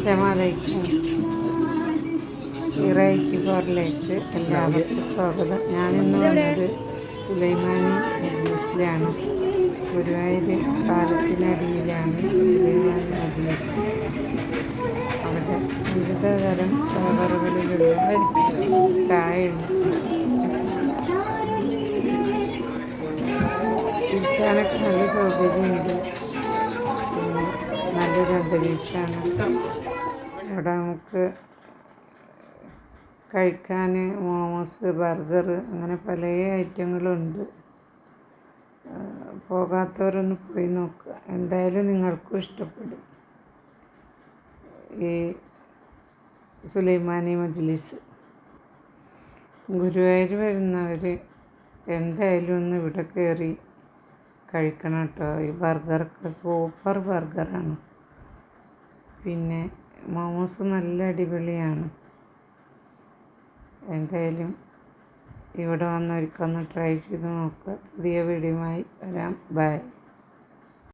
അസ്സലാമലൈക്കും. ഇറൈറ്റ് ഫോറിലേക്ക് എല്ലാവർക്കും സ്വാഗതം. ഞാനിന്ന് വന്നത് സുലൈമാനി മജ്ലിസിലാണ്. ഗുരുവായൂർ പാലത്തിനടിയിലാണ് സുലൈമാനി മജ്ലിസ്. അവിടെ വിവിധ തരം ഫ്ലേവറുകളിലുള്ള ചായയുണ്ട്. ഇരിക്കാനൊക്കെ നല്ല സൗകര്യമുണ്ട്. നല്ലൊരു അന്തരീക്ഷമാണ്. അവിടെ നമുക്ക് കഴിക്കാൻ മോമോസ്, ബർഗർ അങ്ങനെ പല ഐറ്റങ്ങളുണ്ട്. പോകാത്തവരൊന്ന് പോയി നോക്കുക. എന്തായാലും നിങ്ങൾക്കും ഇഷ്ടപ്പെടും ഈ സുലൈമാനി മജ്ലിസ്. ഗുരുവായൂർ വരുന്നവർ എന്തായാലും ഒന്ന് ഇവിടെ കയറി കഴിക്കണം കേട്ടോ. ഈ ബർഗറൊക്കെ സൂപ്പർ ബർഗറാണ്. പിന്നെ മോമോസ് നല്ല അടിപൊളിയാണ്. എന്തായാലും ഇവിടെ വന്നൊരിക്കൊന്ന് ട്രൈ ചെയ്ത് നോക്കുക. പുതിയ വീഡിയോയുമായി വരാം. ബൈ.